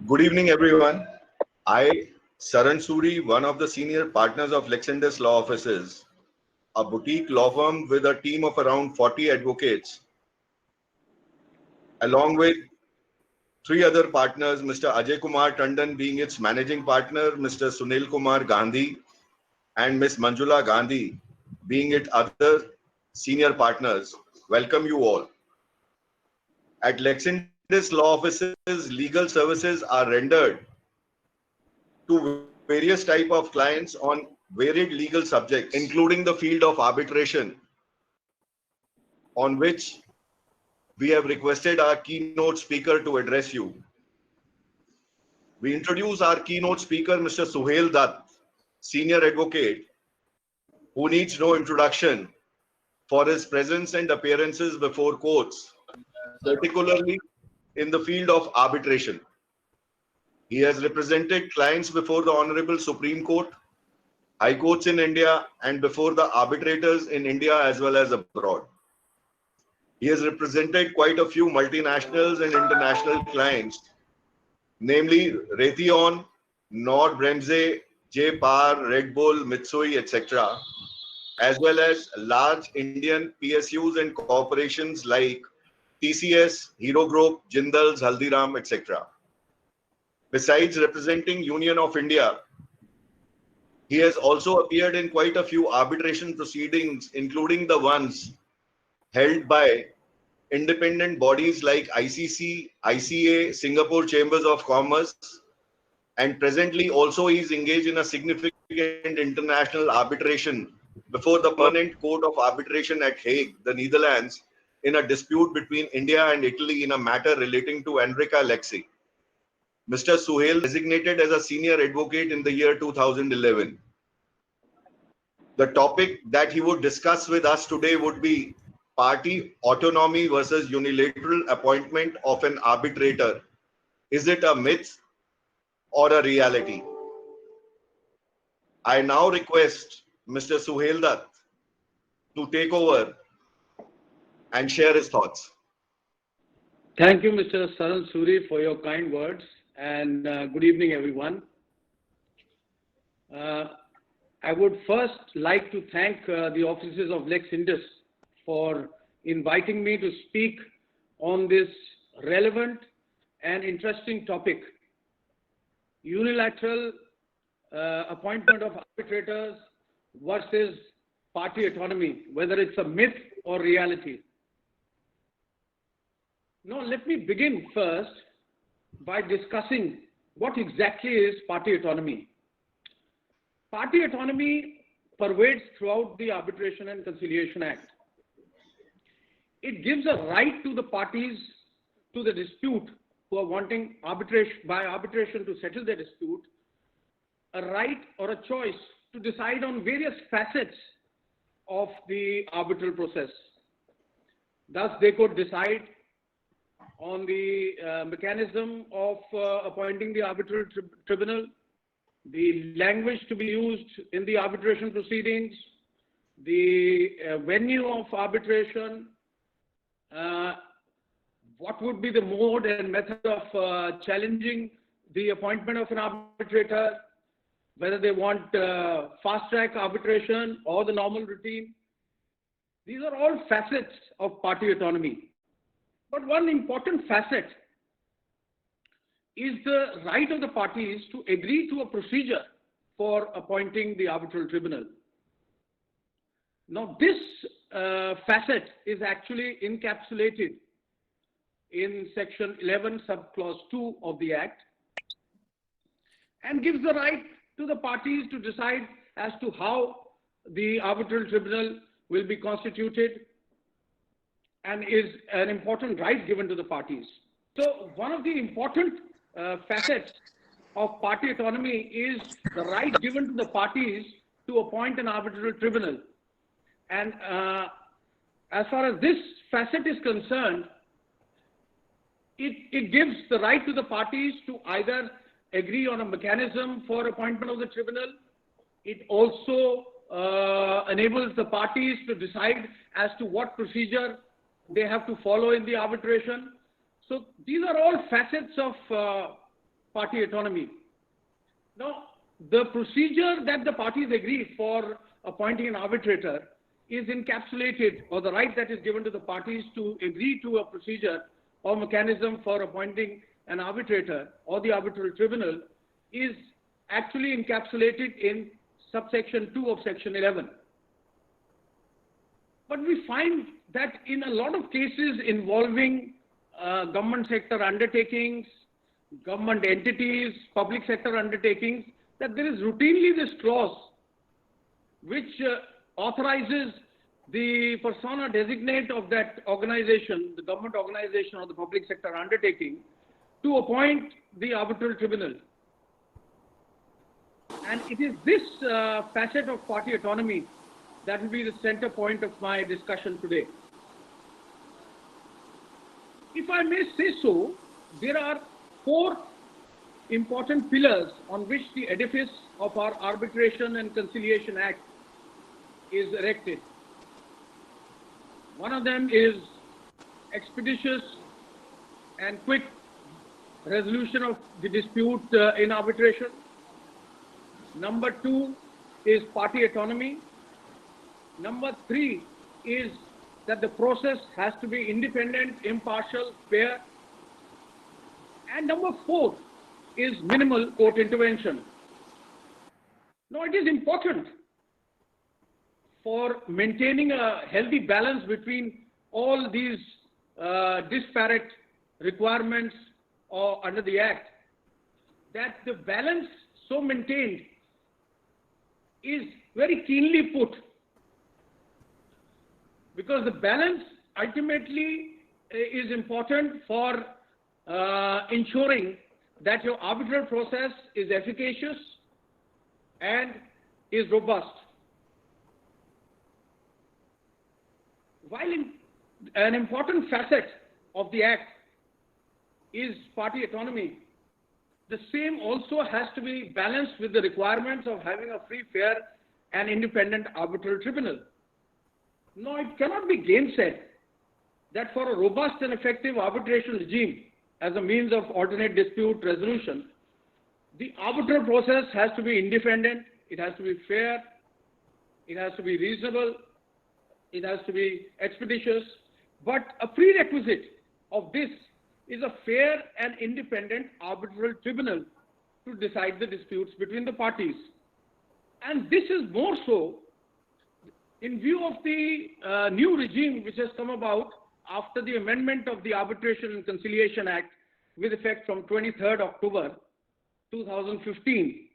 Good evening, everyone. I, Saran Suri, one of the senior partners of Lexindus Law Offices, a boutique law firm with a team of around 40 advocates, along with three other partners, Mr. Ajay Kumar Tandon being its managing partner, Mr. Sunil Kumar Gandhi, and Ms. Manjula Gandhi being its other senior partners. Welcome you all. At Lexindus Law Offices, legal services are rendered to various type of clients on varied legal subjects, including the field of arbitration, on which we have requested our keynote speaker to address you. We introduce our keynote speaker, Mr. Suhail Dutt, senior advocate, who needs no introduction for his presence and appearances before courts, particularly in the field of arbitration. He has represented clients before the Honorable Supreme Court, High Courts in India, and before the arbitrators in India as well as abroad. He has represented quite a few multinationals and international clients, namely Raytheon, Nordbremse, J-Power, Red Bull, Mitsui, etc., as well as large Indian PSUs and corporations like TCS, Hero Group, Jindals, Haldiram, etc. Besides representing Union of India, he has also appeared in quite a few arbitration proceedings, including the ones held by independent bodies like ICC, ICA, Singapore Chambers of Commerce, and presently also he is engaged in a significant international arbitration before the Permanent Court of Arbitration at Hague, the Netherlands, in a dispute between India and Italy in a matter relating to Enrica Lexi. Mr. Suhail designated as a senior advocate in the year 2011. The topic that he would discuss with us today would be party autonomy versus unilateral appointment of an arbitrator. Is it a myth or a reality? I now request Mr. Suhail Dutt to take over and share his thoughts. Thank you, Mr. Saran Suri, for your kind words, and good evening, everyone. I would first like to thank the offices of Lexindus for inviting me to speak on this relevant and interesting topic: unilateral appointment of arbitrators versus party autonomy, whether it's a myth or reality. Now, let me begin first by discussing what exactly is party autonomy. Party autonomy pervades throughout the Arbitration and Conciliation Act. It gives a right to the parties to the dispute who are wanting arbitration to settle their dispute, a right or a choice to decide on various facets of the arbitral process. Thus, they could decide on the mechanism of appointing the arbitral tribunal, the language to be used in the arbitration proceedings, the venue of arbitration, what would be the mode and method of challenging the appointment of an arbitrator, whether they want fast-track arbitration or the normal routine. These are all facets of party autonomy. But one important facet is the right of the parties to agree to a procedure for appointing the arbitral tribunal. Now, this facet is actually encapsulated in Section 11, Subclause 2 of the Act, and gives the right to the parties to decide as to how the arbitral tribunal will be constituted, and is an important right given to the parties. So one of the important facets of party autonomy is the right given to the parties to appoint an arbitral tribunal. And as far as this facet is concerned, it gives the right to the parties to either agree on a mechanism for appointment of the tribunal. It also enables the parties to decide as to what procedure they have to follow in the arbitration. So these are all facets of party autonomy. Now, the procedure that the parties agree for appointing an arbitrator is encapsulated, or the right that is given to the parties to agree to a procedure or mechanism for appointing an arbitrator or the arbitral tribunal is actually encapsulated in subsection 2 of section 11. But we find that in a lot of cases involving government sector undertakings, government entities, public sector undertakings, that there is routinely this clause which authorizes the persona designate of that organization, the government organization or the public sector undertaking, to appoint the arbitral tribunal. And it is this facet of party autonomy that will be the center point of my discussion today. If I may say so, there are 4 important pillars on which the edifice of our Arbitration and Conciliation Act is erected. One of them is expeditious and quick resolution of the dispute in arbitration. Number 2 is party autonomy. Number 3 is that the process has to be independent, impartial, fair. And number 4 is minimal court intervention. Now, it is important for maintaining a healthy balance between all these disparate requirements under the Act, that the balance so maintained is very keenly put, because the balance ultimately is important for ensuring that your arbitral process is efficacious and is robust. While an important facet of the Act is party autonomy, the same also has to be balanced with the requirements of having a free, fair and independent arbitral tribunal. Now, it cannot be gainsaid that for a robust and effective arbitration regime as a means of alternate dispute resolution, the arbitral process has to be independent, it has to be fair, it has to be reasonable, it has to be expeditious, but a prerequisite of this is a fair and independent arbitral tribunal to decide the disputes between the parties. And this is more so in view of the new regime which has come about after the amendment of the Arbitration and Conciliation Act with effect from 23rd October 2015,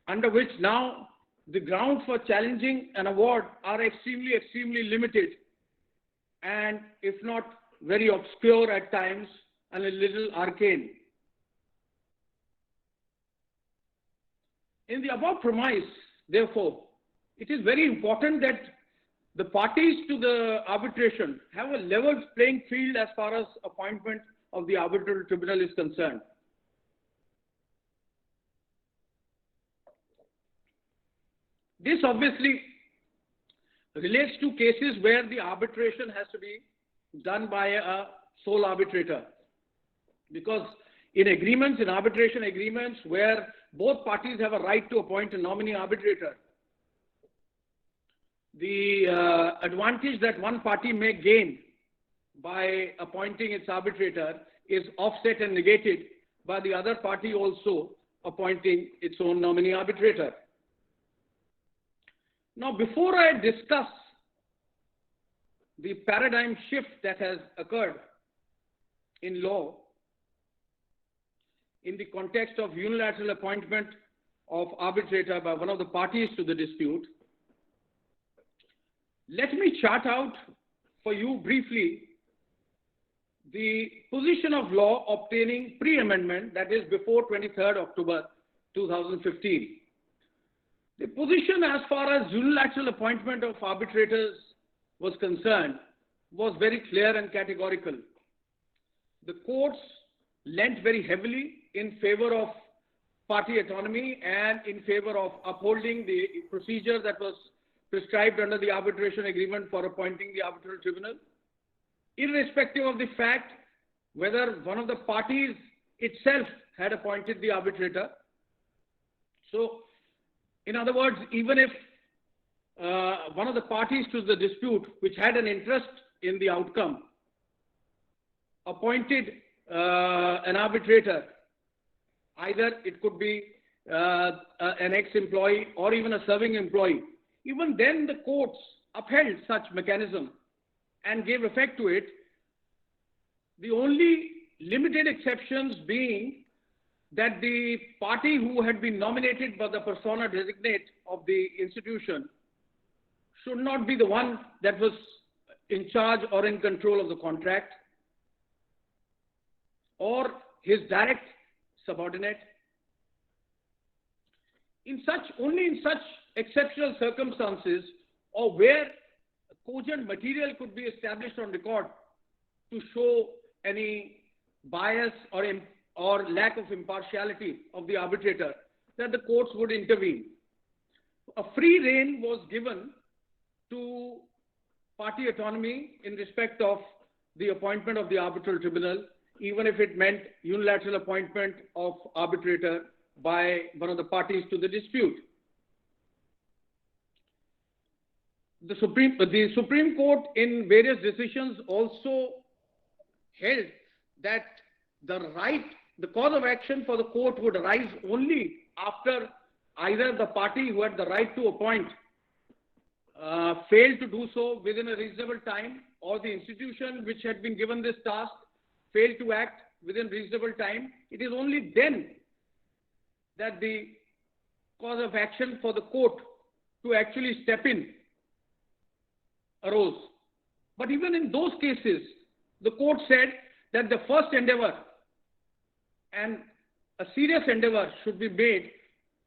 under which now the grounds for challenging an award are extremely limited, and if not very obscure at times and a little arcane. In the above premise, therefore, it is very important that the parties to the arbitration have a level playing field as far as appointment of the arbitral tribunal is concerned. This obviously relates to cases where the arbitration has to be done by a sole arbitrator, because in agreements, in arbitration agreements where both parties have a right to appoint a nominee arbitrator, the advantage that one party may gain by appointing its arbitrator is offset and negated by the other party also appointing its own nominee arbitrator. Now, before I discuss the paradigm shift that has occurred in law in the context of unilateral appointment of arbitrator by one of the parties to the dispute, let me chart out for you briefly the position of law obtaining pre-amendment, that is before 23rd October 2015. The position as far as unilateral appointment of arbitrators was concerned was very clear and categorical. The courts lent very heavily in favor of party autonomy and in favor of upholding the procedure that was prescribed under the arbitration agreement for appointing the arbitral tribunal, irrespective of the fact whether one of the parties itself had appointed the arbitrator. So, in other words, even if one of the parties to the dispute, which had an interest in the outcome, appointed an arbitrator, either it could be an ex-employee or even a serving employee, even then the courts upheld such mechanism and gave effect to it. The only limited exceptions being that the party who had been nominated by the persona designate of the institution should not be the one that was in charge or in control of the contract, or his direct subordinate. Only in such exceptional circumstances, or where cogent material could be established on record to show any bias or lack of impartiality of the arbitrator, that the courts would intervene. A free rein was given to party autonomy in respect of the appointment of the arbitral tribunal, even if it meant unilateral appointment of arbitrator by one of the parties to the dispute. The Supreme Court in various decisions also held that the cause of action for the court would arise only after either the party who had the right to appoint failed to do so within a reasonable time, or the institution which had been given this task failed to act within reasonable time. It is only then that the cause of action for the court to actually step in arose. But even in those cases, the court said that the first endeavor and a serious endeavor should be made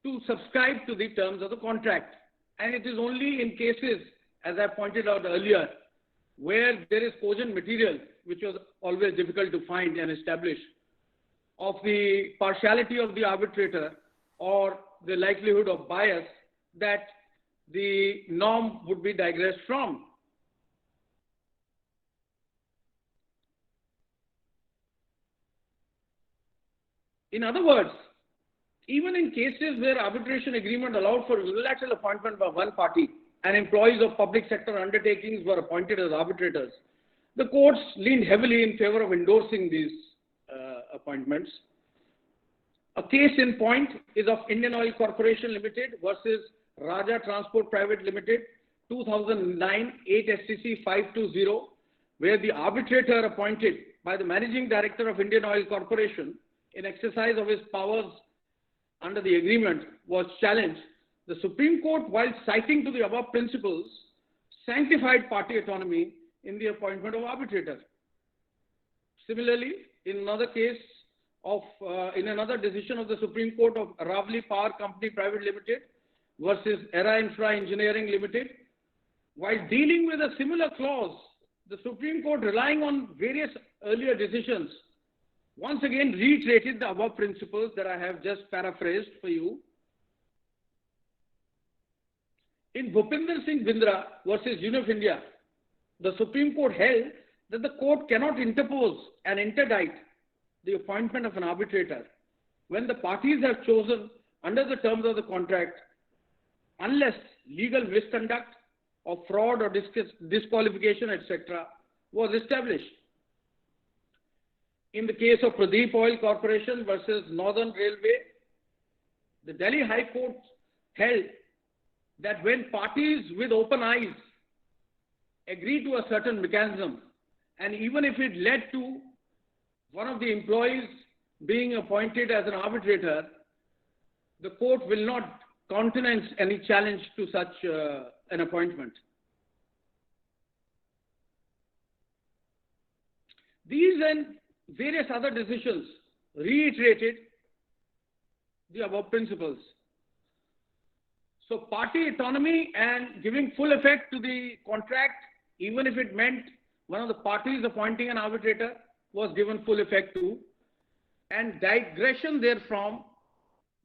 to subscribe to the terms of the contract. And it is only in cases, as I pointed out earlier, where there is cogent material, which was always difficult to find and establish, of the partiality of the arbitrator or the likelihood of bias, that the norm would be digressed from. In other words, even in cases where arbitration agreement allowed for unilateral appointment by one party and employees of public sector undertakings were appointed as arbitrators, the courts leaned heavily in favor of endorsing these appointments. A case in point is of Indian Oil Corporation Limited versus Raja Transport Private Limited, 2009 8 SCC 520, where the arbitrator appointed by the Managing Director of Indian Oil Corporation in exercise of his powers under the agreement was challenged. The Supreme Court, while citing to the above principles, sanctified party autonomy in the appointment of arbitrator. Similarly, in another decision of the Supreme Court of Aravali Power Company Private Limited versus Era Infra Engineering Limited, while dealing with a similar clause, the Supreme Court, relying on various earlier decisions, once again reiterated the above principles that I have just paraphrased for you. In Bhupinder Singh Bindra versus Union of India, the Supreme Court held that the court cannot interpose and interdict the appointment of an arbitrator when the parties have chosen under the terms of the contract, unless legal misconduct or fraud or disqualification, etc., was established. In the case of Pradeep Oil Corporation versus Northern Railway, the Delhi High Court held that when parties with open eyes agree to a certain mechanism, and even if it led to one of the employees being appointed as an arbitrator, the court will not countenance any challenge to such an appointment. These and various other decisions reiterated the above principles. So party autonomy and giving full effect to the contract, even if it meant one of the parties appointing an arbitrator, was given full effect to, and digression therefrom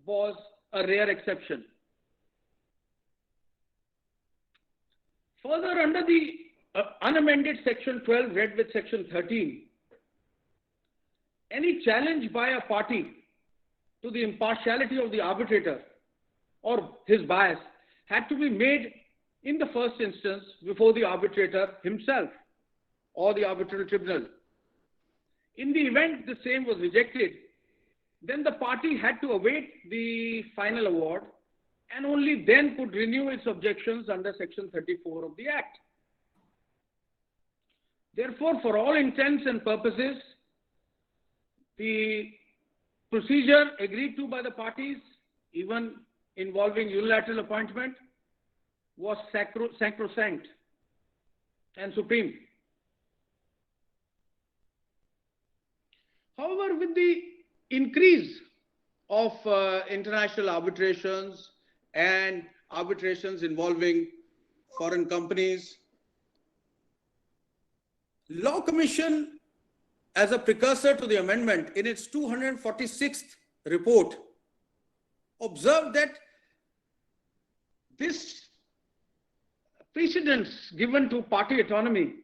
was a rare exception. Further, under the unamended Section 12 read with Section 13, any challenge by a party to the impartiality of the arbitrator or his bias had to be made in the first instance before the arbitrator himself or the arbitral tribunal. In the event the same was rejected, then the party had to await the final award and only then could renew its objections under Section 34 of the Act. Therefore, for all intents and purposes, the procedure agreed to by the parties, even involving unilateral appointment, was sacrosanct and supreme. However, with the increase of international arbitrations and arbitrations involving foreign companies, Law Commission, as a precursor to the amendment, in its 246th report, observed that this precedence given to party autonomy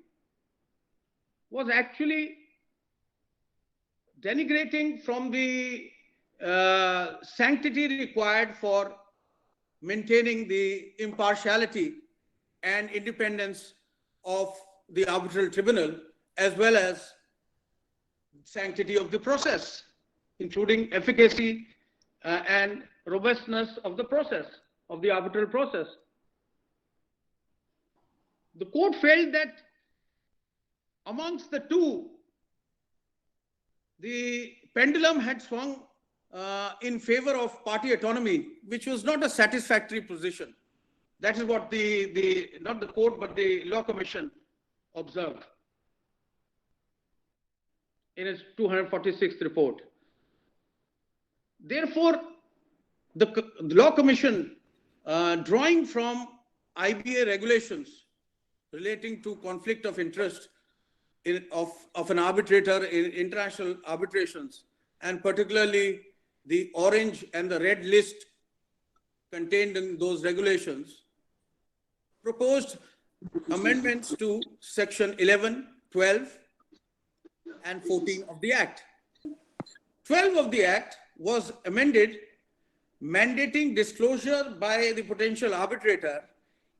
was actually denigrating from the sanctity required for maintaining the impartiality and independence of the arbitral tribunal, as well as sanctity of the process, including efficacy and robustness of the process, of the arbitral process. The court felt that amongst the two, the pendulum had swung in favor of party autonomy, which was not a satisfactory position. That is what not the court, but the Law Commission observed in its 246th report. Therefore, the Law Commission, drawing from IBA regulations relating to conflict of interest of an arbitrator in international arbitrations, and particularly the orange and the red list contained in those regulations, proposed amendments to Section 11, 12, and 14 of the Act. 12 of the Act was amended, mandating disclosure by the potential arbitrator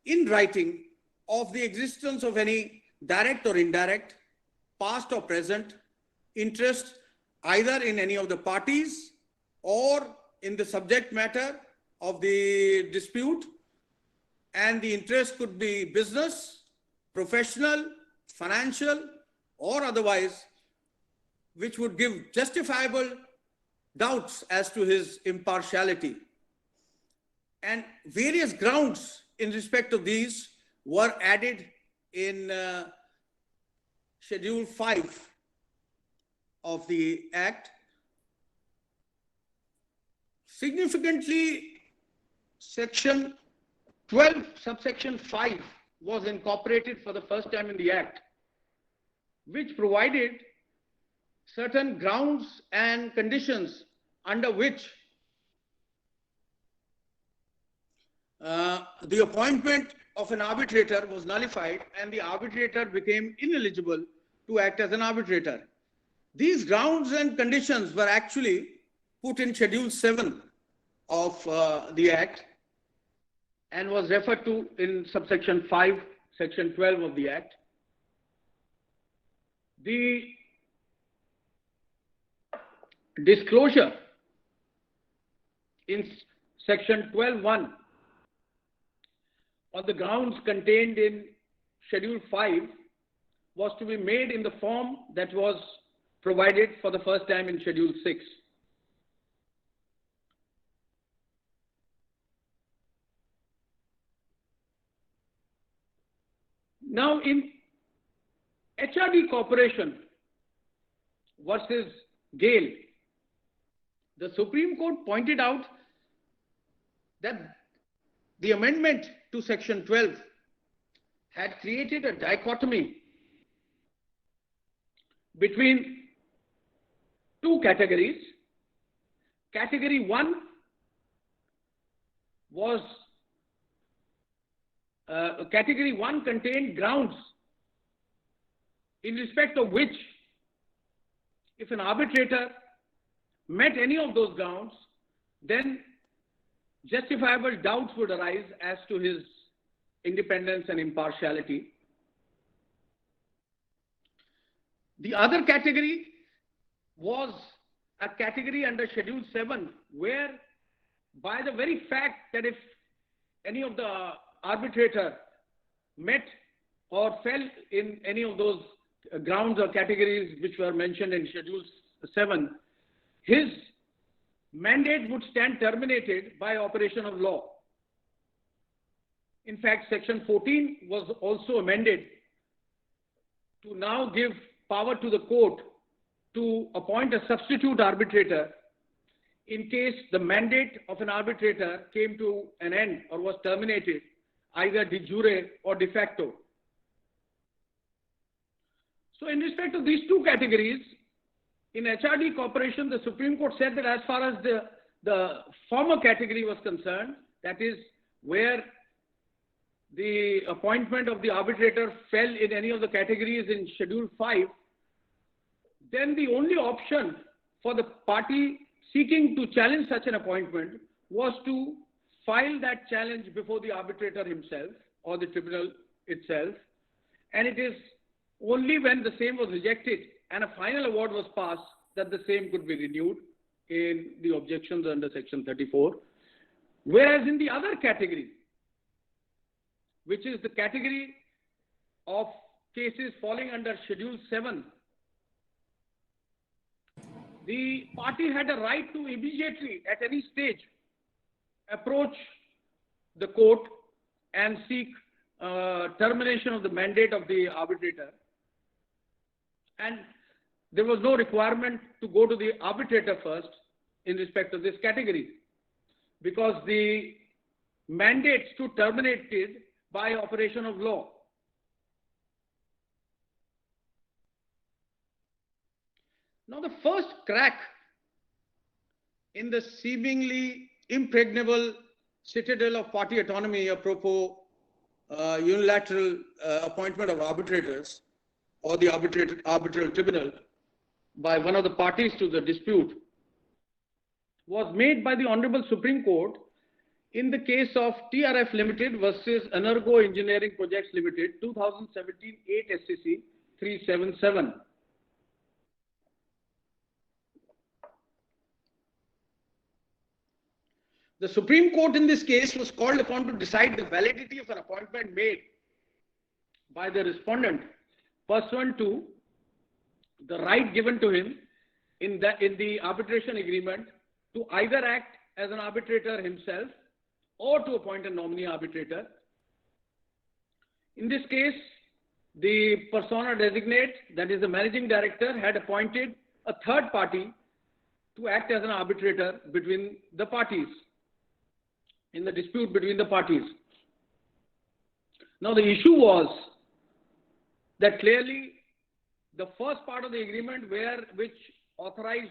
in writing of the existence of any direct or indirect, past or present, interest either in any of the parties or in the subject matter of the dispute, and the interest could be business, professional, financial, or otherwise, which would give justifiable doubts as to his impartiality. And various grounds in respect of these were added in Schedule 5 of the Act. Significantly, Section 12, subsection 5 was incorporated for the first time in the Act, which provided certain grounds and conditions under which the appointment of an arbitrator was nullified and the arbitrator became ineligible to act as an arbitrator. These grounds and conditions were actually put in Schedule 7 of the Act and was referred to in subsection 5, Section 12 of the Act. The disclosure in Section 12(1) on the grounds contained in Schedule 5 was to be made in the form that was provided for the first time in Schedule 6. Now, in HRD Corporation versus Gale, the Supreme Court pointed out that the amendment to Section 12 had created a dichotomy between two categories. Category 1 was Category 1 contained grounds in respect of which if an arbitrator met any of those grounds, then justifiable doubts would arise as to his independence and impartiality. The other category was a category under Schedule 7, where by the very fact that if any of the arbitrator met or fell in any of those grounds or categories which were mentioned in Schedule 7, his mandate would stand terminated by operation of law. In fact, Section 14 was also amended to now give power to the court to appoint a substitute arbitrator in case the mandate of an arbitrator came to an end or was terminated, either de jure or de facto. So in respect of these two categories, in HRD Corporation, the Supreme Court said that as far as the former category was concerned, that is where the appointment of the arbitrator fell in any of the categories in Schedule 5, then the only option for the party seeking to challenge such an appointment was to file that challenge before the arbitrator himself or the tribunal itself. And it is only when the same was rejected and a final award was passed that the same could be renewed in the objections under Section 34. Whereas in the other category, which is the category of cases falling under Schedule 7, the party had a right to immediately, at any stage, approach the court and seek termination of the mandate of the arbitrator. And there was no requirement to go to the arbitrator first in respect of this category, because the mandate stood terminated by operation of law. Now, the first crack in the seemingly impregnable citadel of party autonomy apropos unilateral appointment of arbitrators or the arbitral tribunal by one of the parties to the dispute was made by the Honorable Supreme Court in the case of TRF Limited versus Energo Engineering Projects Limited, 2017 8 SCC 377. The Supreme Court in this case was called upon to decide the validity of an appointment made by the respondent pursuant to the right given to him in the arbitration agreement to either act as an arbitrator himself or to appoint a nominee arbitrator. In this case, the persona designate, that is the managing director, had appointed a third party to act as an arbitrator between the parties, in the dispute between the parties. Now, the issue was that clearly the first part of the agreement which authorized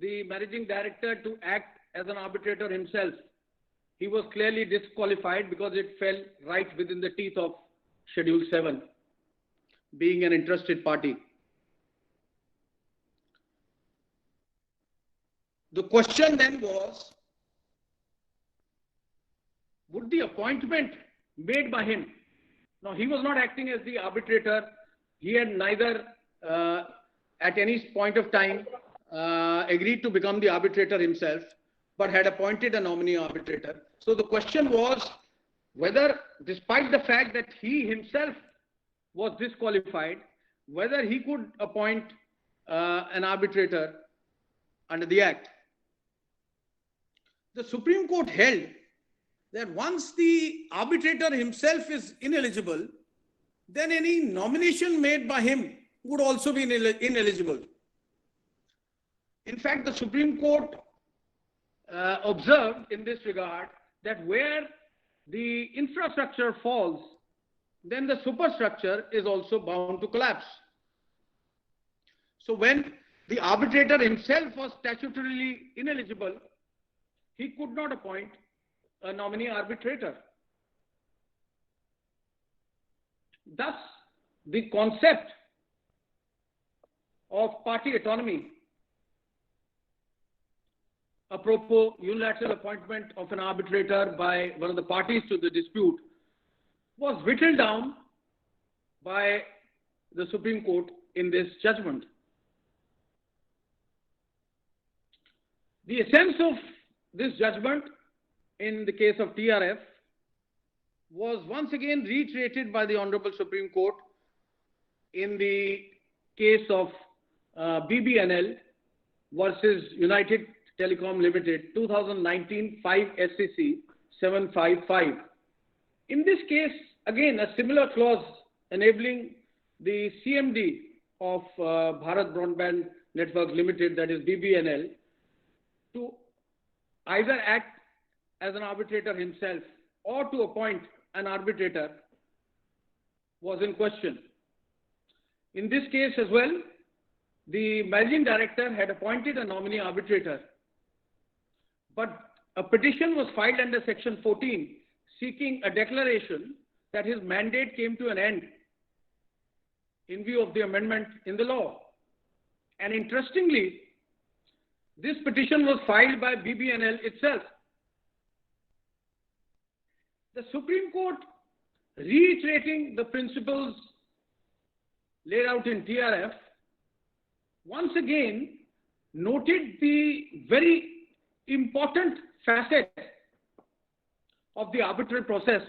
the managing director to act as an arbitrator himself, he was clearly disqualified because it fell right within the teeth of Schedule 7, being an interested party. The question then was, would the appointment made by him, now he was not acting as the arbitrator, he had neither at any point of time agreed to become the arbitrator himself, but had appointed a nominee arbitrator. So the question was whether, despite the fact that he himself was disqualified, whether he could appoint an arbitrator under the Act. The Supreme Court held that once the arbitrator himself is ineligible, then any nomination made by him would also be ineligible. In fact, the Supreme Court observed in this regard that where the infrastructure falls, then the superstructure is also bound to collapse. So when the arbitrator himself was statutorily ineligible, he could not appoint a nominee arbitrator. Thus, the concept of party autonomy apropos unilateral appointment of an arbitrator by one of the parties to the dispute was whittled down by the Supreme Court in this judgment. The essence of this judgment in the case of TRF was once again reiterated by the Honorable Supreme Court in the case of BBNL versus United Telecom Limited, 2019 5 SCC 755. In this case, again, a similar clause enabling the CMD of Bharat Broadband Network Limited, that is BBNL, to either act as an arbitrator himself or to appoint an arbitrator was in question. In this case as well, the managing director had appointed a nominee arbitrator, but a petition was filed under Section 14 seeking a declaration that his mandate came to an end in view of the amendment in the law. And interestingly, this petition was filed by BBNL itself. The Supreme Court, reiterating the principles laid out in TRF, once again noted the very important facet of the arbitral process,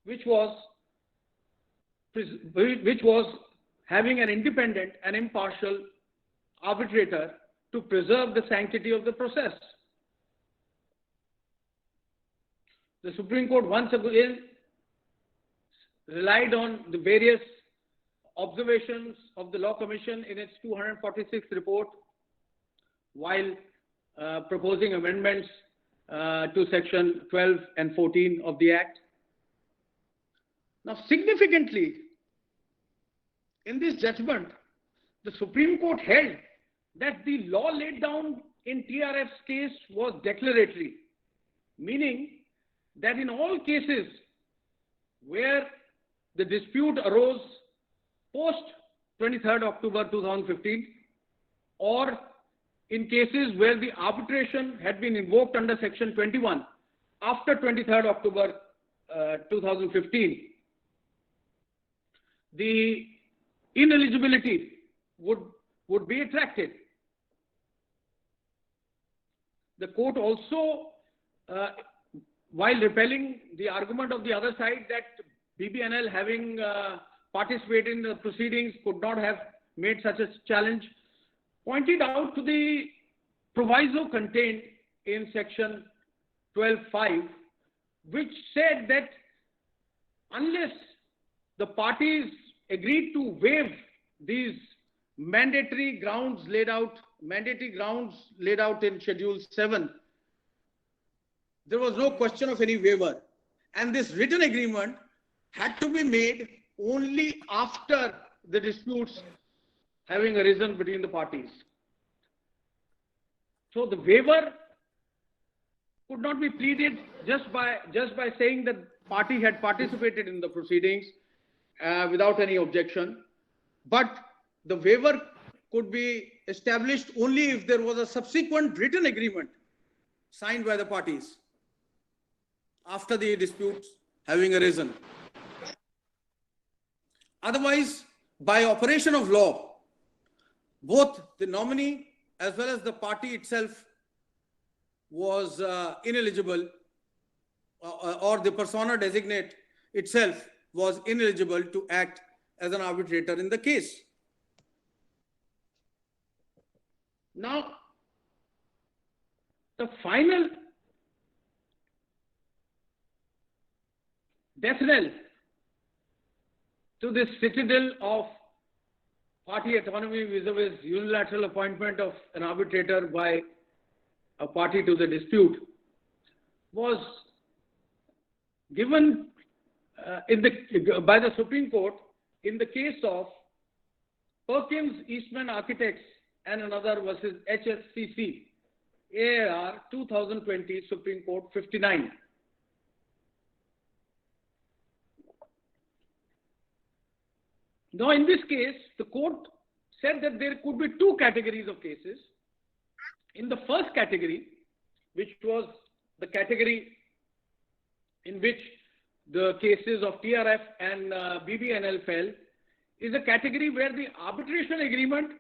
which was having an independent and impartial arbitrator to preserve the sanctity of the process. The Supreme Court once again relied on the various observations of the Law Commission in its 246th report while proposing amendments to Section 12 and 14 of the Act. Now, significantly, in this judgment, the Supreme Court held that the law laid down in TRF's case was declaratory, meaning that in all cases where the dispute arose post 23rd October 2015, or in cases where the arbitration had been invoked under Section 21 after 23rd October 2015, the ineligibility would be attracted. The court also, while repelling the argument of the other side that BBNL, having participated in the proceedings, could not have made such a challenge, pointed out to the proviso contained in Section 12(5), which said that unless the parties agreed to waive these mandatory grounds laid out in Schedule 7, there was no question of any waiver. And this written agreement had to be made only after the disputes having arisen between the parties. So the waiver could not be pleaded just by saying that party had participated in the proceedings without any objection, but the waiver could be established only if there was a subsequent written agreement signed by the parties after the disputes having arisen. Otherwise, by operation of law, both the nominee as well as the party itself was ineligible, or the persona designate itself was ineligible to act as an arbitrator in the case. Now, the final death knell to this citadel of party autonomy vis-a-vis unilateral appointment of an arbitrator by a party to the dispute was given by the Supreme Court in the case of Perkins Eastman Architects and another versus HSCC, AAR 2020, Supreme Court 59. Now, in this case, the court said that there could be two categories of cases In the first category, which was the category in which the cases of TRF and BBNL fell, is a category where the arbitration agreement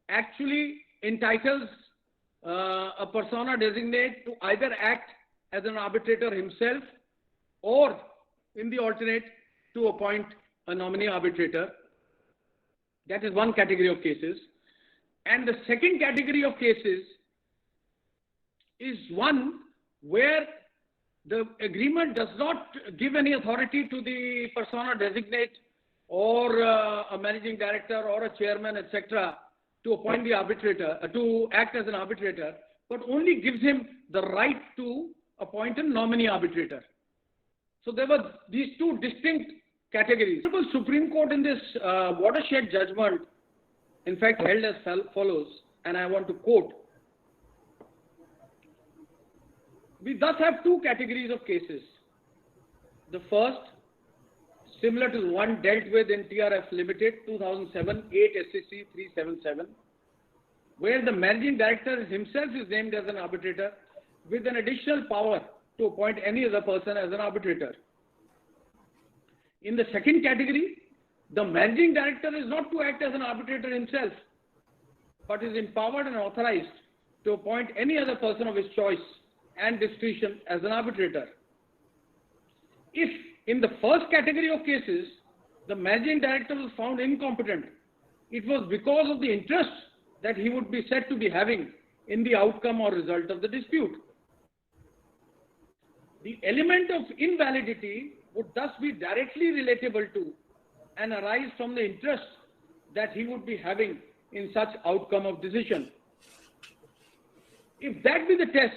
actually entitles a persona designate to either act as an arbitrator himself or, in the alternate, to appoint a nominee arbitrator. That is one category of cases. And the second category of cases is one where the agreement does not give any authority to the persona designate or a managing director or a chairman, etc., to appoint the arbitrator, to act as an arbitrator, but only gives him the right to appoint a nominee arbitrator. So there were these two distinct categories. The Supreme Court in this watershed judgment, in fact, held as follows, and I want to quote. We thus have two categories of cases. The first, similar to the one dealt with in TRF Limited, 2007, 8 SCC 377, where the managing director himself is named as an arbitrator with an additional power to appoint any other person as an arbitrator. In the second category, the managing director is not to act as an arbitrator himself, but is empowered and authorized to appoint any other person of his choice and discretion as an arbitrator. If in the first category of cases, the managing director was found incompetent, it was because of the interest that he would be said to be having in the outcome or result of the dispute. The element of invalidity would thus be directly relatable to and arise from the interest that he would be having in such outcome of decision. If that be the test,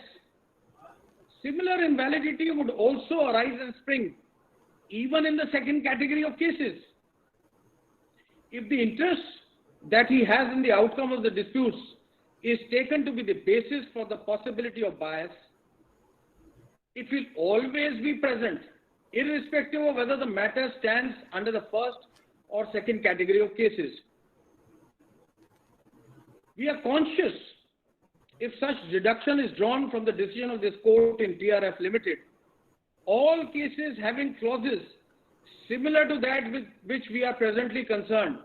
similar invalidity would also arise and spring even in the second category of cases. If the interest that he has in the outcome of the disputes is taken to be the basis for the possibility of bias, it will always be present, irrespective of whether the matter stands under the first or second category of cases. We are conscious if such deduction is drawn from the decision of this court in TRF Limited, all cases having clauses similar to that with which we are presently concerned,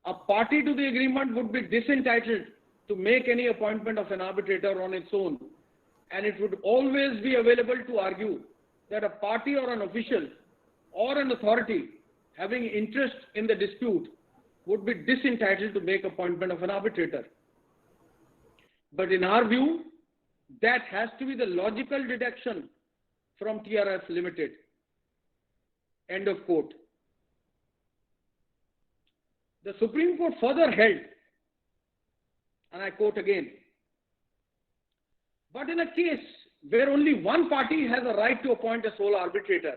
a party to the agreement would be disentitled to make any appointment of an arbitrator on its own, and it would always be available to argue that a party or an official or an authority having interest in the dispute would be disentitled to make appointment of an arbitrator. But in our view, that has to be the logical deduction from TRF Limited. End of quote. The Supreme Court further held, and I quote again, but in a case where only one party has a right to appoint a sole arbitrator,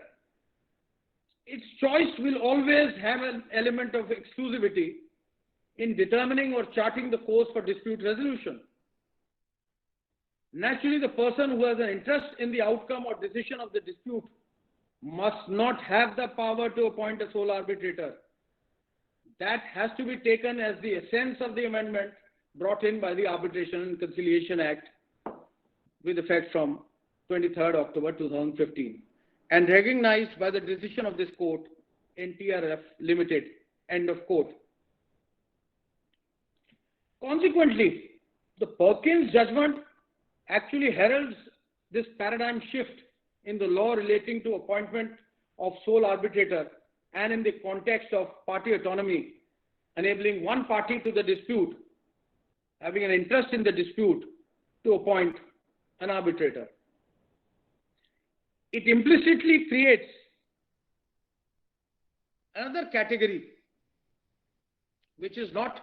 its choice will always have an element of exclusivity in determining or charting the course for dispute resolution. Naturally, the person who has an interest in the outcome or decision of the dispute must not have the power to appoint a sole arbitrator. That has to be taken as the essence of the amendment brought in by the Arbitration and Conciliation Act with effect from 23rd October 2015 and recognized by the decision of this court in TRF Limited. End of quote. Consequently, the Perkins judgment actually heralds this paradigm shift in the law relating to appointment of sole arbitrator and in the context of party autonomy, enabling one party to the dispute, having an interest in the dispute, to appoint an arbitrator. It implicitly creates another category which is not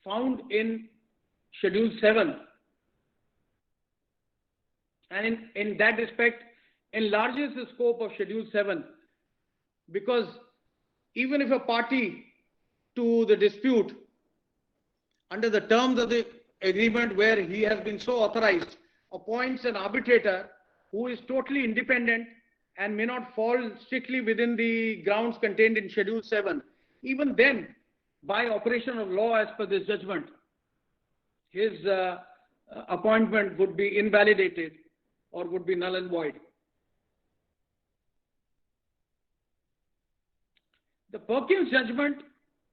found in Schedule 7, and in that respect enlarges the scope of Schedule 7, because even if a party to the dispute under the terms of the agreement where he has been so authorized appoints an arbitrator who is totally independent and may not fall strictly within the grounds contained in Schedule 7, even then, by operation of law as per this judgment, his appointment would be invalidated or would be null and void. The Perkins judgment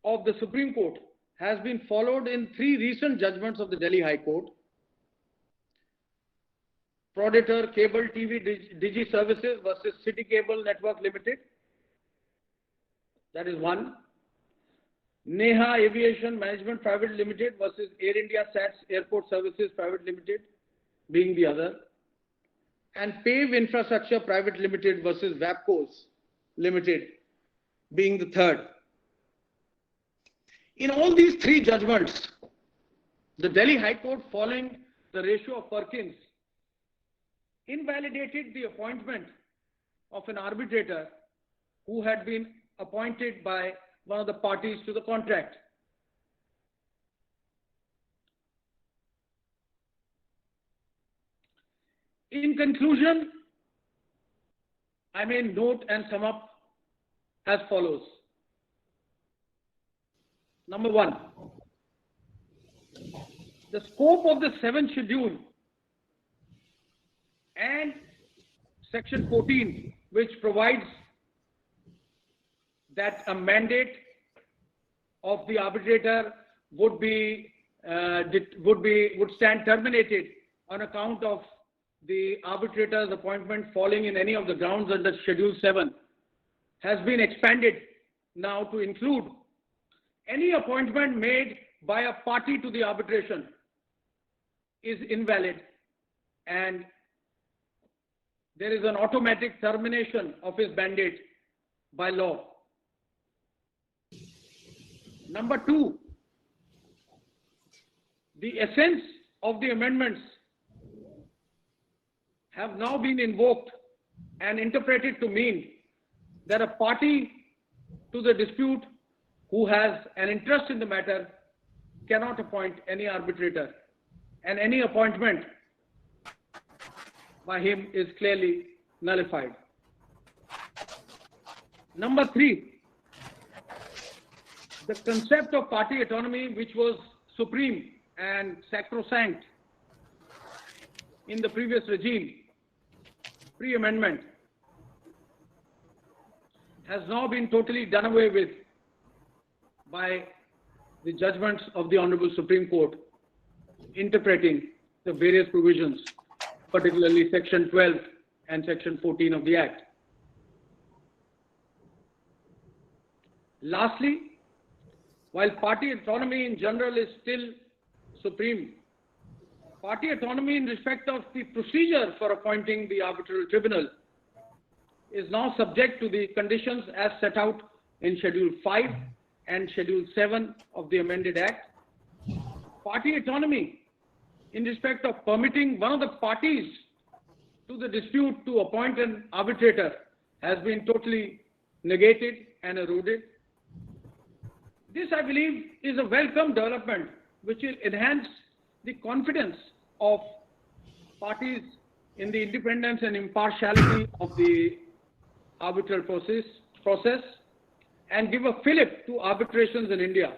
of the Supreme Court has been followed in 3 recent judgments of the Delhi High Court. Prodditor Cable TV Digi Services versus City Cable Network Limited. That is one. Neha Aviation Management Private Limited versus Air India SATS Airport Services Private Limited being the other. And Pave Infrastructure Private Limited versus Vapcos Limited being the third. In all these 3 judgments, the Delhi High Court, following the ratio of Perkins, invalidated the appointment of an arbitrator who had been appointed by one of the parties to the contract. In conclusion, I may note and sum up as follows. Number 1, the scope of the 7th schedule and section 14, which provides that a mandate of the arbitrator would stand terminated on account of the arbitrator's appointment falling in any of the grounds under Schedule 7, has been expanded now to include any appointment made by a party to the arbitration is invalid, and there is an automatic termination of his mandate by law. Number 2, the essence of the amendments have now been invoked and interpreted to mean that a party to the dispute who has an interest in the matter cannot appoint any arbitrator, and any appointment by him is clearly nullified. Number 3, the concept of party autonomy, which was supreme and sacrosanct in the previous regime, pre-amendment, has now been totally done away with by the judgments of the Honorable Supreme Court interpreting the various provisions, particularly Section 12 and Section 14 of the Act. Lastly, while party autonomy in general is still supreme, party autonomy in respect of the procedure for appointing the arbitral tribunal is now subject to the conditions as set out in Schedule 5 and Schedule 7 of the amended Act. Party autonomy in respect of permitting one of the parties to the dispute to appoint an arbitrator has been totally negated and eroded. This, I believe, is a welcome development which will enhance the confidence of parties in the independence and impartiality of the arbitral process and give a fillip to arbitrations in India,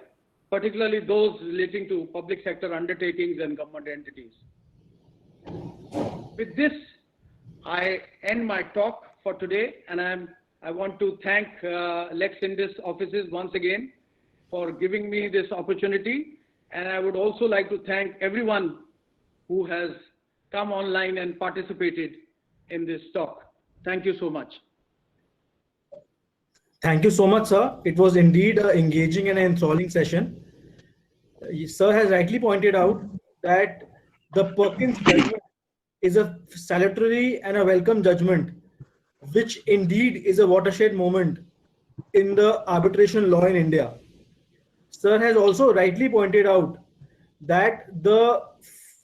particularly those relating to public sector undertakings and government entities. With this, I end my talk for today, and I want to thank Lex Indis offices once again for giving me this opportunity, and I would also like to thank everyone who has come online and participated in this talk. Thank you so much. Thank you so much, sir. It was indeed an engaging and enthralling session. Sir has rightly pointed out that the Perkins judgment is a salutary and a welcome judgment, which indeed is a watershed moment in the arbitration law in India. Sir has also rightly pointed out that the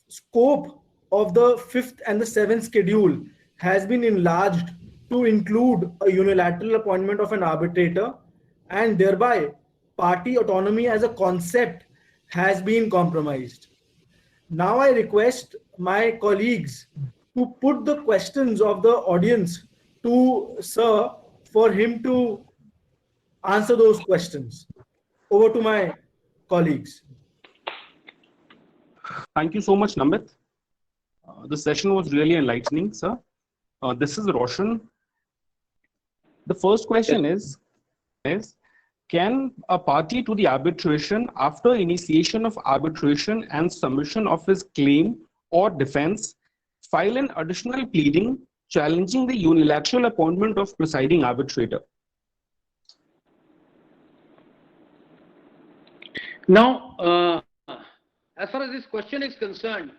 scope of the 5th and the 7th schedule has been enlarged to include a unilateral appointment of an arbitrator, and thereby party autonomy as a concept has been compromised. Now I request my colleagues to put the questions of the audience to Sir for him to answer those questions. Over to my colleagues. Thank you so much, Namit. The session was really enlightening, sir. This is Roshan. The first question is, can a party to the arbitration, after initiation of arbitration and submission of his claim or defense, file an additional pleading challenging the unilateral appointment of presiding arbitrator? Now, as far as this question is concerned,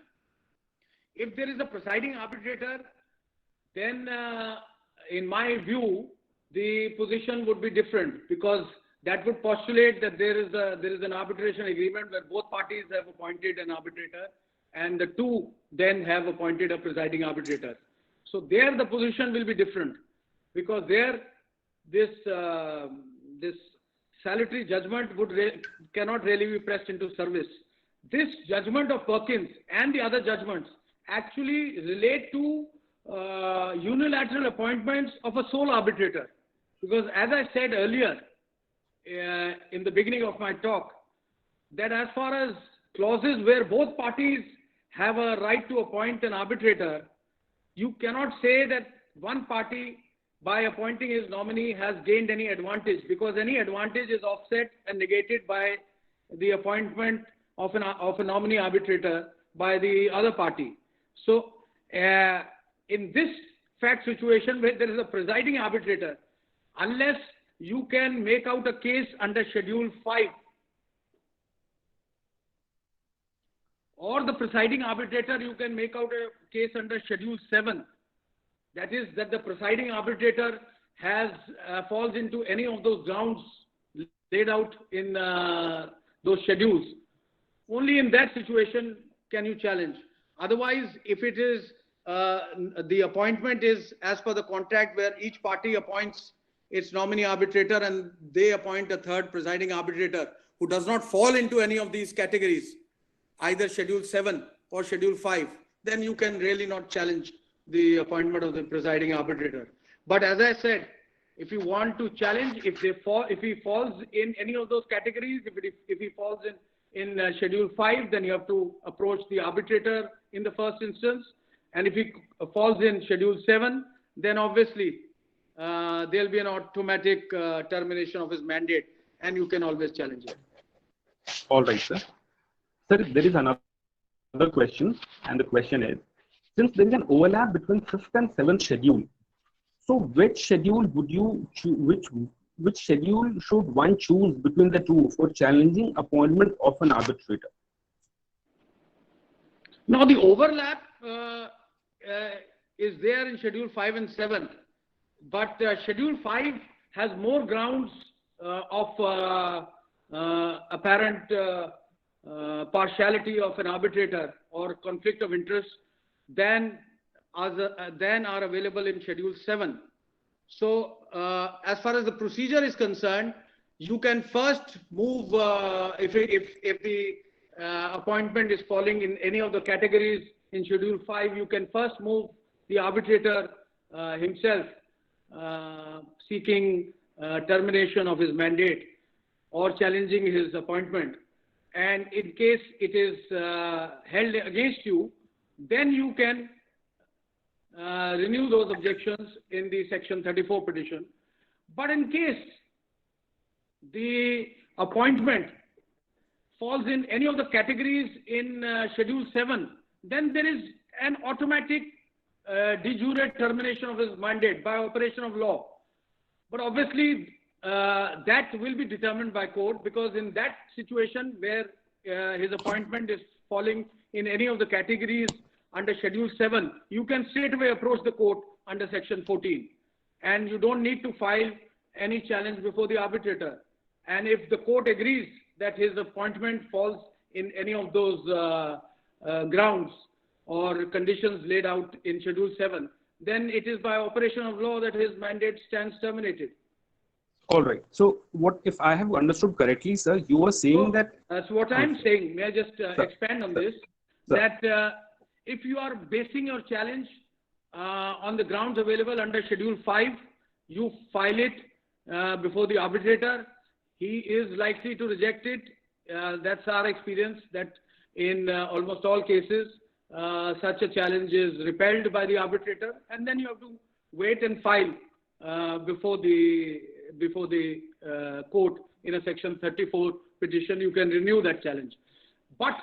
if there is a presiding arbitrator, then in my view, the position would be different, because that would postulate that there is an arbitration agreement where both parties have appointed an arbitrator and the two then have appointed a presiding arbitrator. So there the position will be different, because there this salutary judgment cannot really be pressed into service. This judgment of Perkins and the other judgments actually relate to unilateral appointments of a sole arbitrator. Because as I said earlier in the beginning of my talk, that as far as clauses where both parties have a right to appoint an arbitrator, you cannot say that one party by appointing his nominee has gained any advantage, because any advantage is offset and negated by the appointment of a nominee arbitrator by the other party. So in this fact situation where there is a presiding arbitrator, unless you can make out a case under Schedule 5 or the presiding arbitrator, you can make out a case under Schedule 7. That is, that the presiding arbitrator has falls into any of those grounds laid out in those schedules. Only in that situation can you challenge. Otherwise, if it is the appointment is as per the contract where each party appoints its nominee arbitrator and they appoint a third presiding arbitrator who does not fall into any of these categories, either Schedule 7 or Schedule 5, then you can really not challenge the appointment of the presiding arbitrator. But as I said, if you want to challenge, if he falls in any of those categories, if he falls in Schedule 5, then you have to approach the arbitrator in the first instance. And if he falls in Schedule 7, then obviously there'll be an automatic termination of his mandate, and you can always challenge it. All right, sir. Sir, there is another question, and the question is, since there is an overlap between 5th and 7th schedule, so which schedule would you choose, which schedule should one choose between the two for challenging appointment of an arbitrator? Now the overlap is there in Schedule 5 and 7, but Schedule 5 has more grounds of apparent partiality of an arbitrator or conflict of interest than are available in Schedule 7. So as far as the procedure is concerned, you can first move, if the appointment is falling in any of the categories in Schedule 5, you can first move the arbitrator himself seeking termination of his mandate or challenging his appointment. And in case it is held against you, then you can renew those objections in the Section 34 petition. But in case the appointment falls in any of the categories in Schedule 7, then there is an automatic de jure termination of his mandate by operation of law. But obviously, that will be determined by court, because in that situation where his appointment is falling in any of the categories under Schedule 7, you can straight away approach the court under Section 14. And you don't need to file any challenge before the arbitrator. And if the court agrees that his appointment falls in any of those grounds or conditions laid out in Schedule 7, then it is by operation of law that his mandate stands terminated. All right. So what, if I have understood correctly, sir, you were saying that... That's what I'm saying. May I just expand on this? That if you are basing your challenge on the grounds available under Schedule 5, you file it before the arbitrator. He is likely to reject it. That's our experience, that in almost all cases, such a challenge is repelled by the arbitrator, and then you have to wait and file before the court in a Section 34 petition. You can renew that challenge. But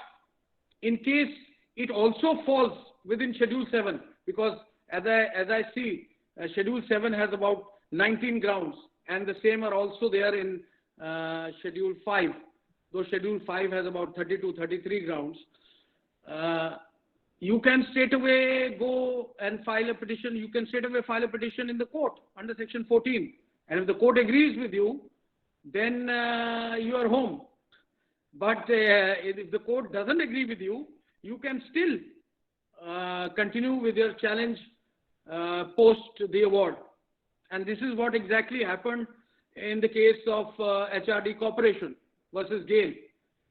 in case it also falls within Schedule 7, because as I see, Schedule 7 has about 19 grounds, and the same are also there in Schedule 5, though Schedule 5 has about 32, 33 grounds. You can straight away go and file a petition. You can straight away file a petition in the court under Section 14. And if the court agrees with you, then you are home. But if the court doesn't agree with you, you can still continue with your challenge post the award. And this is what exactly happened in the case of HRD Corporation versus GAIL.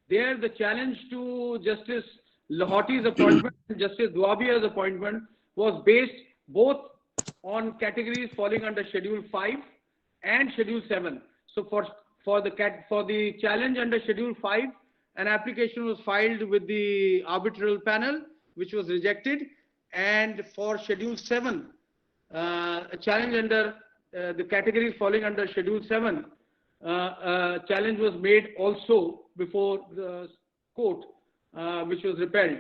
There, the challenge to Justice Lahoti's appointment and Justice Dwabia's appointment was based both on categories falling under Schedule 5 and Schedule 7. So for the challenge under Schedule 5, an application was filed with the arbitral panel, which was rejected. And for Schedule 7, a challenge under the categories falling under Schedule 7, a challenge was made also before the court, which was repelled,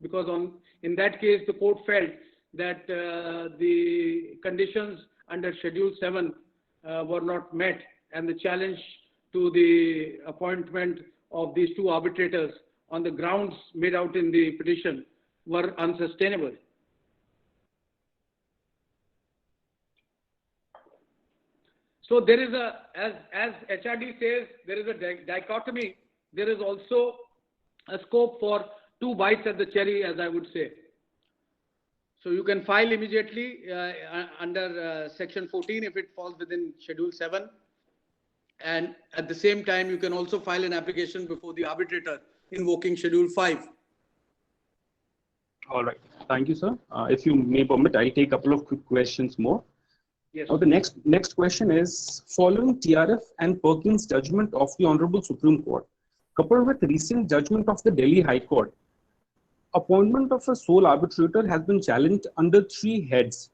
because in that case the court felt that the conditions under Schedule 7 were not met, and the challenge to the appointment of these two arbitrators on the grounds made out in the petition were unsustainable. So there is as HRD says, there is a dichotomy. There is also a scope for two bites at the cherry, as I would say. So you can file immediately under Section 14 if it falls within Schedule 7. And at the same time, you can also file an application before the arbitrator invoking Schedule 5. All right. Thank you, sir. If you may permit, I'll take a couple of quick questions more. Yes. Now, the next question is, following TRF and Perkins' judgment of the Honorable Supreme Court, coupled with recent judgment of the Delhi High Court, appointment of a sole arbitrator has been challenged under 3 heads.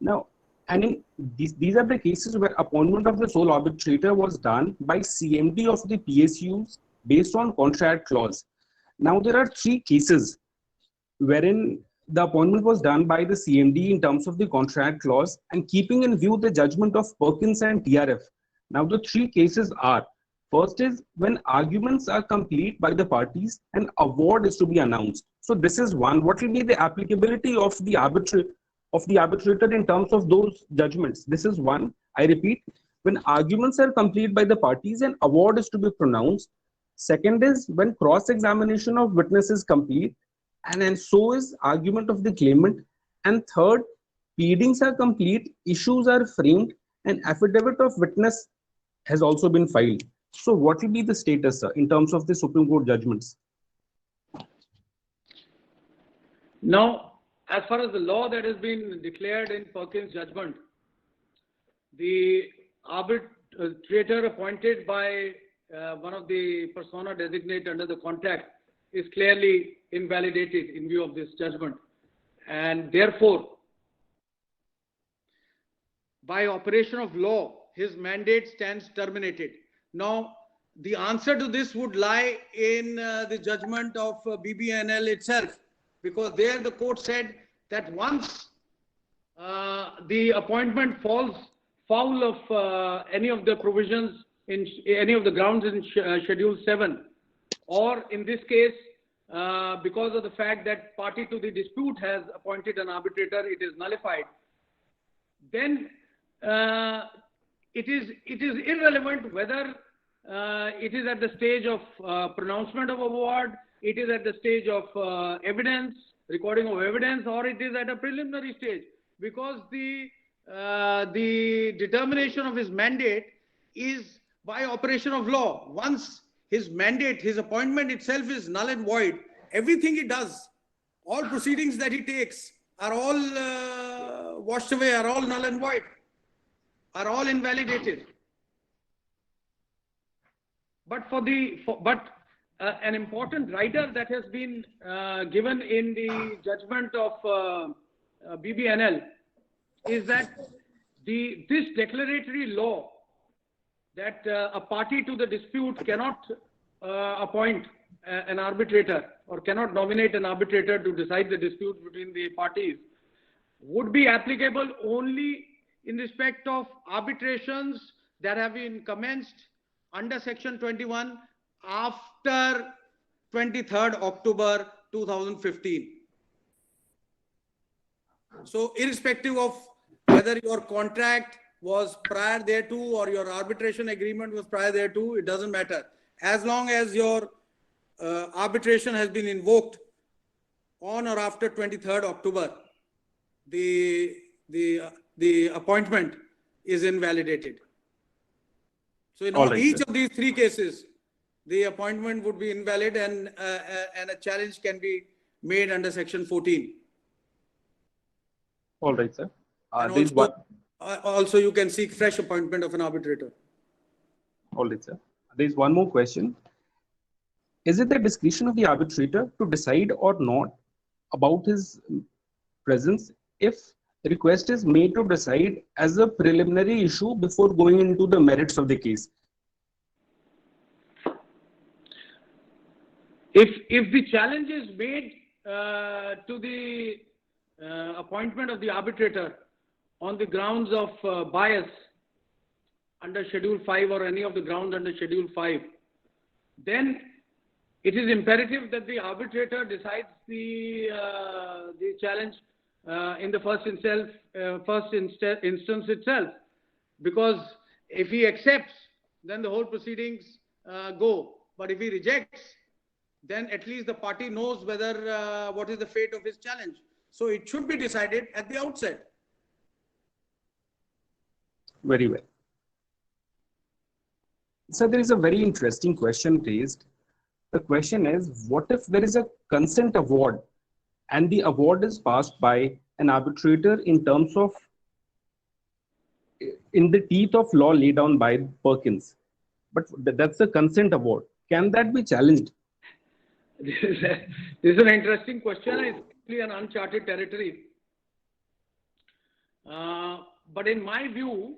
Now, and in these are the cases where appointment of the sole arbitrator was done by CMD of the PSUs based on contract clause. Now, there are 3 cases wherein the appointment was done by the CMD in terms of the contract clause and keeping in view the judgment of Perkins and TRF. Now, the 3 cases are: first is when arguments are complete by the parties, an award is to be announced. So this is one. What will be the applicability of the arbitrator in terms of those judgments? This is one. I repeat, when arguments are complete by the parties, an award is to be pronounced. Second is when cross-examination of witness is complete, and so is argument of the claimant. And third, pleadings are complete, issues are framed, and affidavit of witness has also been filed. So what will be the status, sir, in terms of the Supreme Court judgments? Now, as far as the law that has been declared in Perkins' judgment, the arbitrator appointed by one of the persona designate under the contract is clearly invalidated in view of this judgment. And therefore, by operation of law, his mandate stands terminated. Now, the answer to this would lie in the judgment of BBNL itself, because there the court said that once the appointment falls foul of any of the provisions in any of the grounds in Schedule 7, or in this case, because of the fact that party to the dispute has appointed an arbitrator, it is nullified, then it is irrelevant whether it is at the stage of pronouncement of award, it is at the stage of evidence, recording of evidence, or it is at a preliminary stage, because the determination of his mandate is by operation of law. Once his mandate, his appointment itself is null and void, everything he does, all proceedings that he takes are all washed away, are all null and void, are all invalidated. But an important rider that has been given in the judgment of BBNL is that this declaratory law that a party to the dispute cannot appoint an arbitrator or cannot nominate an arbitrator to decide the dispute between the parties would be applicable only in respect of arbitrations that have been commenced under Section 21 after 23rd October 2015. So irrespective of whether your contract was prior thereto or your arbitration agreement was prior thereto, it doesn't matter. As long as your arbitration has been invoked on or after 23rd October, the appointment is invalidated. So in each of these three cases, the appointment would be invalid and a challenge can be made under Section 14. All right, sir. Also, you can seek fresh appointment of an arbitrator. All right, sir. There's one more question. Is it the discretion of the arbitrator to decide or not about his presence if the request is made to decide as a preliminary issue before going into the merits of the case? If the challenge is made to the appointment of the arbitrator on the grounds of bias under Schedule 5 or any of the grounds under Schedule 5, then it is imperative that the arbitrator decides the challenge in the first instance itself, because if he accepts, then the whole proceedings go. But if he rejects, then at least the party knows whether what is the fate of his challenge. So it should be decided at the outset. Very well. So there is a very interesting question raised. The question is, what if there is a consent award and the award is passed by an arbitrator in terms of, in the teeth of law laid down by Perkins, but that's a consent award. Can that be challenged? This is an interesting question. It's really an uncharted territory. But in my view,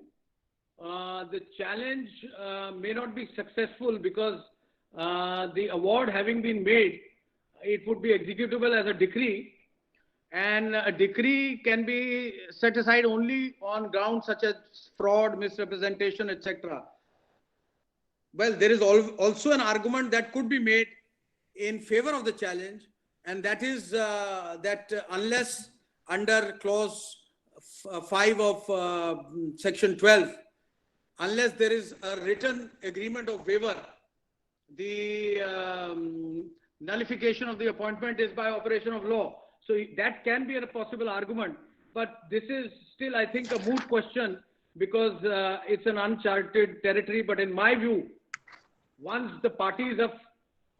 the challenge may not be successful because the award having been made, it would be executable as a decree, and a decree can be set aside only on grounds such as fraud, misrepresentation, etc. Well, there is also an argument that could be made in favor of the challenge, and that is that unless under clause 5 of Section 12, unless there is a written agreement of waiver, the nullification of the appointment is by operation of law. So that can be a possible argument, but this is still, I think, a moot question because it's an uncharted territory. But in my view, once the parties have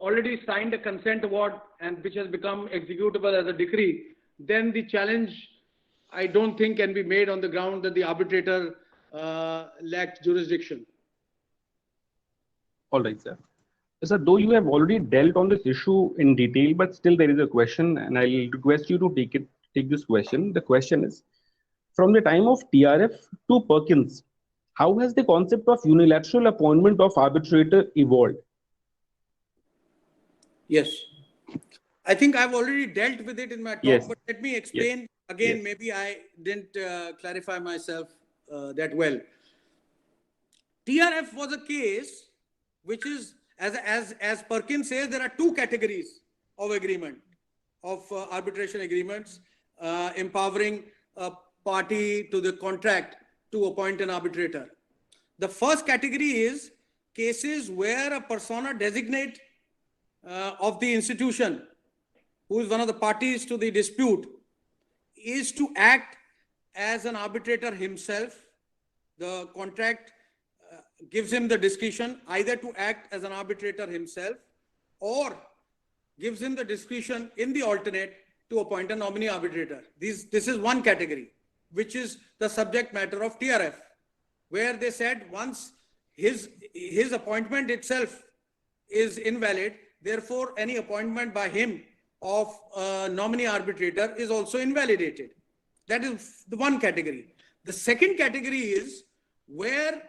already signed a consent award and which has become executable as a decree, then the challenge, I don't think, can be made on the ground that the arbitrator lacks jurisdiction. All right, sir. Sir, though you have already dealt on this issue in detail, but still there is a question, and I'll request you to take this question. The question is, from the time of TRF to Perkins, how has the concept of unilateral appointment of arbitrator evolved? Yes, I think I've already dealt with it in my talk, but let me explain again. Maybe I didn't clarify myself that well. TRF was a case which is, as Perkins says, there are two categories of agreement, of arbitration agreements, empowering a party to the contract to appoint an arbitrator. The first category is cases where a persona designate of the institution, who is one of the parties to the dispute, is to act as an arbitrator himself. The contract gives him the discretion either to act as an arbitrator himself or gives him the discretion in the alternate to appoint a nominee arbitrator. This is one category, which is the subject matter of TRF, where they said once his appointment itself is invalid, Therefore, any appointment by him of a nominee arbitrator is also invalidated. That is the one category. The second category is where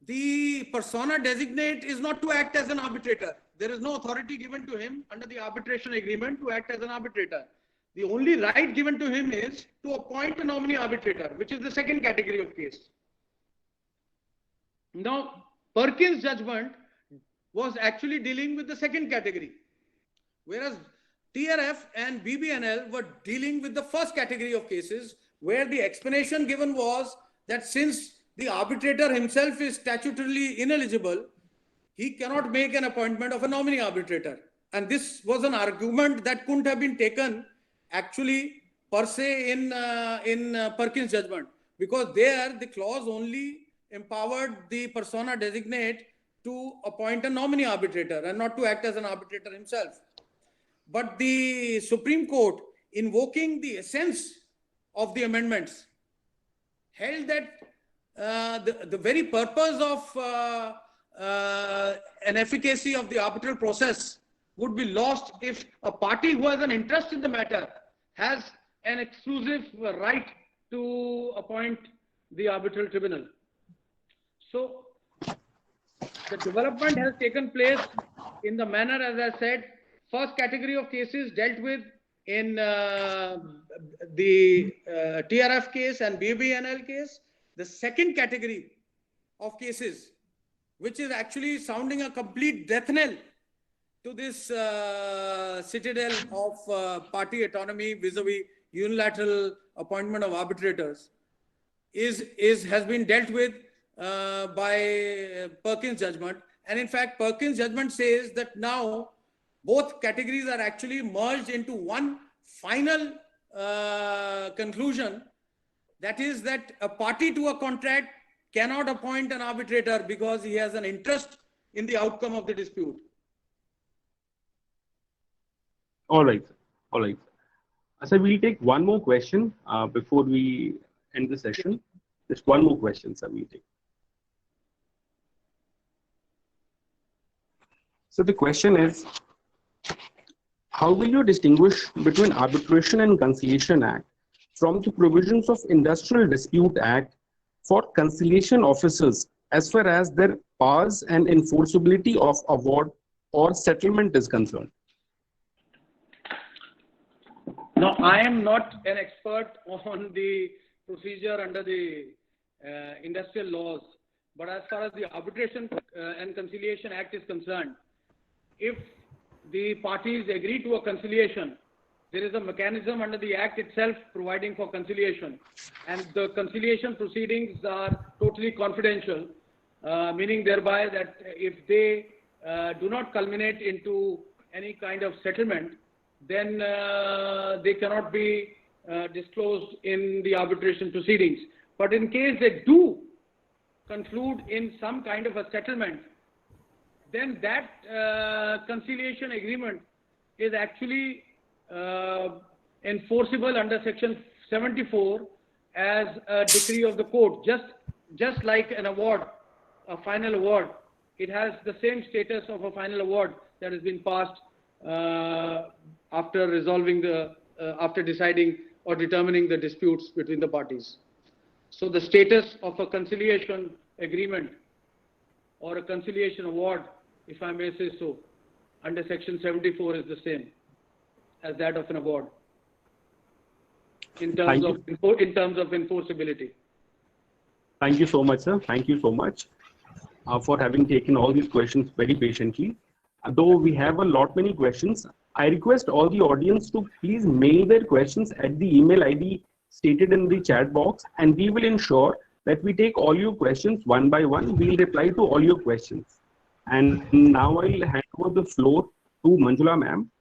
the persona designate is not to act as an arbitrator. There is no authority given to him under the arbitration agreement to act as an arbitrator. The only right given to him is to appoint a nominee arbitrator, which is the second category of case. Now, Perkins' judgment was actually dealing with the second category, whereas TRF and BBNL were dealing with the first category of cases, where the explanation given was that since the arbitrator himself is statutorily ineligible, he cannot make an appointment of a nominee arbitrator. And this was an argument that couldn't have been taken actually per se in Perkins' judgment, because there the clause only empowered the persona designate to appoint a nominee arbitrator and not to act as an arbitrator himself. But the Supreme Court, invoking the essence of the amendments, held that the very purpose of an efficacy of the arbitral process would be lost if a party who has an interest in the matter has an exclusive right to appoint the arbitral tribunal. So the development has taken place in the manner, as I said, first category of cases dealt with in the TRF case and BBNL case. The second category of cases, which is actually sounding a complete death knell to this citadel of party autonomy vis-a-vis unilateral appointment of arbitrators, has been dealt with by Perkins' judgment. And in fact, Perkins' judgment says that now both categories are actually merged into one final conclusion. That is that a party to a contract cannot appoint an arbitrator because he has an interest in the outcome of the dispute. All right. All right. So we'll take one more question before we end the session. Just one more question, sir, we'll take. So the question is, how will you distinguish between Arbitration and Conciliation Act from the provisions of Industrial Dispute Act for conciliation officers as far as their powers and enforceability of award or settlement is concerned? Now, I am not an expert on the procedure under the industrial laws, but as far as the Arbitration and Conciliation Act is concerned, if the parties agree to a conciliation, there is a mechanism under the Act itself providing for conciliation, and the conciliation proceedings are totally confidential, meaning thereby that if they do not culminate into any kind of settlement, then they cannot be disclosed in the arbitration proceedings. But in case they do conclude in some kind of a settlement, then that conciliation agreement is actually enforceable under section 74 as a decree of the court. Just like an award, a final award, it has the same status of a final award that has been passed after resolving after deciding or determining the disputes between the parties. So the status of a conciliation agreement or a conciliation award, if I may say so, under section 74 is the same as that of an award in terms of enforceability. Thank you so much, sir. Thank you so much for having taken all these questions very patiently. Though we have a lot many questions, I request all the audience to please mail their questions at the email ID stated in the chat box, and we will ensure that we take all your questions one by one. We'll reply to all your questions. And now I'll hand over the floor to Manjula ma'am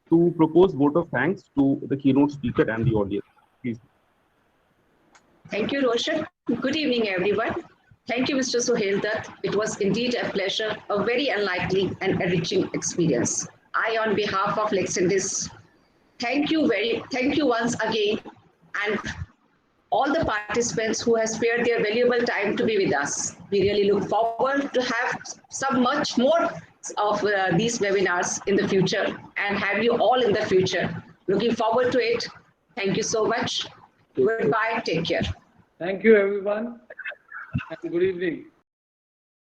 to propose vote of thanks to the keynote speaker and the audience. Please. Thank you, Roshan. Good evening, everyone. Thank you, Mr. Suhail Dutt. It was indeed a pleasure, a very unlikely and enriching experience. I, on behalf of Lexindis, thank you once again, and all the participants who have spared their valuable time to be with us. We really look forward to have some much more of these webinars in the future and have you all in the future. Looking forward to it. Thank you so much. Goodbye. Take care. Thank you, everyone, and good evening.